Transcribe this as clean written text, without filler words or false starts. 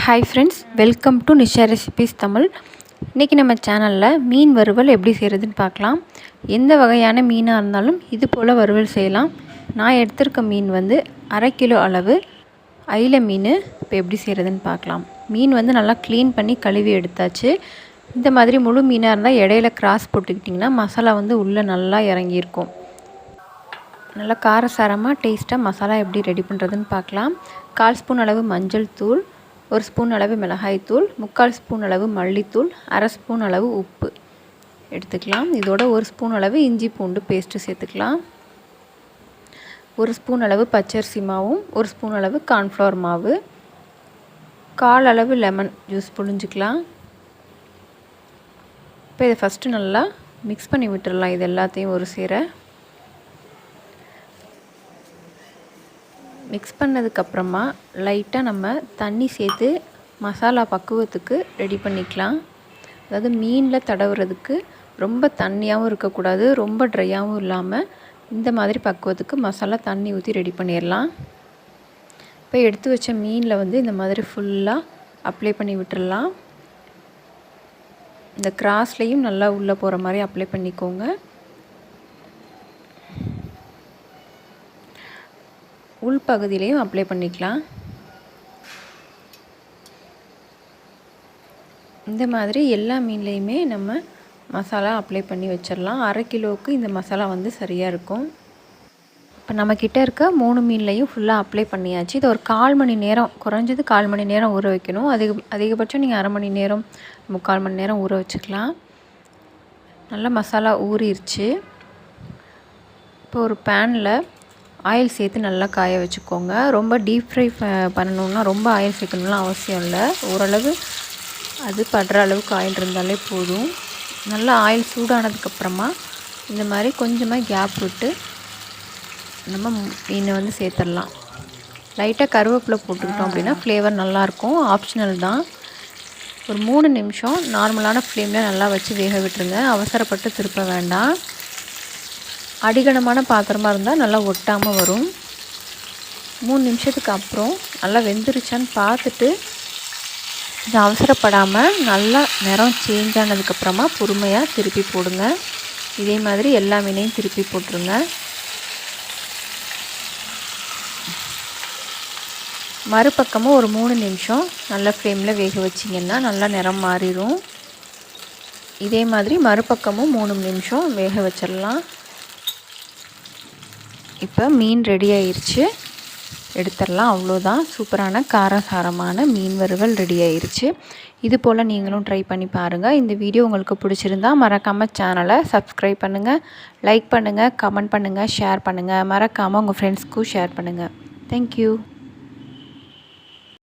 Hi friends, welcome to Nisha recipes Tamil. இன்றைக்கி நம்ம சேனலில் மீன் வறுவல் எப்படி செய்கிறதுன்னு பார்க்கலாம். எந்த வகையான மீனாக இருந்தாலும் இது போல் வறுவல் செய்யலாம். நான் எடுத்திருக்க மீன் வந்து 1/2 கிலோ அளவு ஐல மீன். இப்போ எப்படி செய்கிறதுன்னு பார்க்கலாம். மீன் வந்து நல்லா க்ளீன் பண்ணி கழுவி எடுத்தாச்சு. இந்த மாதிரி முழு மீனாக இருந்தால் இடையில கிராஸ் போட்டுக்கிட்டிங்கன்னா மசாலா வந்து உள்ளே நல்லா இறங்கியிருக்கும். நல்லா காரசாரமாக டேஸ்ட்டாக மசாலா எப்படி ரெடி பண்ணுறதுன்னு பார்க்கலாம். 1/4 ஸ்பூன் அளவு மஞ்சள் தூள், 1 ஸ்பூன் அளவு மிளகாய்த்தூள், 3/4 ஸ்பூன் அளவு மல்லித்தூள், 1/2 ஸ்பூன் அளவு உப்பு எடுத்துக்கலாம். இதோட 1 ஸ்பூன் அளவு இஞ்சி பூண்டு பேஸ்ட்டு சேர்த்துக்கலாம். 1 ஸ்பூன் அளவு பச்சரிசி மாவும், 1 ஸ்பூன் அளவு கார்ன்ஃப்ளவர் மாவு, 1/4 அளவு லெமன் ஜூஸ் புழிஞ்சிக்கலாம். இப்போ இதை ஃபஸ்ட்டு நல்லா மிக்ஸ் பண்ணி விட்டுடலாம். இது எல்லாத்தையும் ஒரு சேர மிக்ஸ் பண்ணதுக்கப்புறமா லைட்டாக நம்ம தண்ணி சேர்த்து மசாலா பக்குவத்துக்கு ரெடி பண்ணிக்கலாம். அதாவது மீனில் தடவுறதுக்கு ரொம்ப தண்ணியாகவும் இருக்கக்கூடாது, ரொம்ப ட்ரையாகவும் இல்லாமல் இந்த மாதிரி பக்குவத்துக்கு மசாலா தண்ணி ஊற்றி ரெடி பண்ணிடலாம். இப்போ எடுத்து வச்ச மீனில் வந்து இந்த மாதிரி ஃபுல்லாக அப்ளை பண்ணி விட்டுடலாம். இந்த கிராஸ்லேயும் நல்லா உள்ளே போகிற மாதிரி அப்ளை பண்ணிக்கோங்க. உள் பகுதியிலையும் அப்ளை பண்ணிக்கலாம். இந்த மாதிரி எல்லா மீன்லேயுமே நம்ம மசாலா அப்ளை பண்ணி வச்சிடலாம். 1/2 கிலோவுக்கு இந்த மசாலா வந்து சரியாக இருக்கும். இப்போ நம்மக்கிட்ட இருக்க 3 மீன்லேயும் ஃபுல்லாக அப்ளை பண்ணியாச்சு. இதை ஒரு 1/4 மணி நேரம், குறைஞ்சது 1/4 மணி நேரம் ஊற வைக்கணும். அதிகபட்சம் நீங்கள் 1/2 மணி நேரம் 3/4 மணி நேரம் ஊற வச்சுக்கலாம். நல்லா மசாலா ஊறிடுச்சு. இப்போ ஒரு பேனில் ஆயில் சேர்த்து நல்லா காய வச்சுக்கோங்க. ரொம்ப டீப் ஃப்ரை பண்ணணுன்னா ரொம்ப ஆயில் சேர்க்கணும்லாம் அவசியம் இல்லை. ஓரளவு அது படுற அளவுக்கு ஆயில் இருந்தாலே போதும். நல்லா ஆயில் சூடானதுக்கப்புறமா இந்த மாதிரி கொஞ்சமாக கேப் விட்டு நம்ம மீனை வந்து சேர்த்துடலாம். லைட்டாக கருவேப்பிலை போட்டுக்கிட்டோம் அப்படின்னா ஃப்ளேவர் நல்லாயிருக்கும். ஆப்ஷனல் தான். ஒரு 3 நிமிஷம் நார்மலான ஃப்ளேமில் நல்லா வச்சு வேக விட்டுருங்க. அவசரப்பட்டு திருப்ப வேண்டாம். அடிகனமான பாத்திரமாக இருந்தால் நல்லா ஒட்டாமல் வரும். 3 நிமிஷத்துக்கு அப்புறம் நல்லா வெந்துருச்சான்னு பார்த்துட்டு இது அவசரப்படாமல் நல்லா நிறம் சேஞ்ச் ஆனதுக்கப்புறமா பொறுமையாக திருப்பி போடுங்க. இதே மாதிரி எல்லா மீனையும் திருப்பி போட்டுருங்க. மறுபக்கமும் ஒரு 3 நிமிஷம் நல்ல ஃப்ளேமில் வேக வச்சிங்கன்னா நல்லா நிறம் மாறிடும். இதே மாதிரி மறுபக்கமும் 3 நிமிஷம் வேக வச்சிடலாம். இப்போ மீன் ரெடி ஆயிடுச்சு, எடுத்துடலாம். அவ்வளோதான். சூப்பரான காரசாரமான மீன் வறுவல் ரெடி ஆயிடுச்சு. இது போல் நீங்களும் ட்ரை பண்ணி பாருங்கள். இந்த வீடியோ உங்களுக்கு பிடிச்சிருந்தா மறக்காமல் சேனலை சப்ஸ்கிரைப் பண்ணுங்கள், லைக் பண்ணுங்கள், கமெண்ட் பண்ணுங்கள், ஷேர் பண்ணுங்கள். மறக்காமல் உங்கள் ஃப்ரெண்ட்ஸ்க்கும் ஷேர் பண்ணுங்கள். தேங்க்யூ.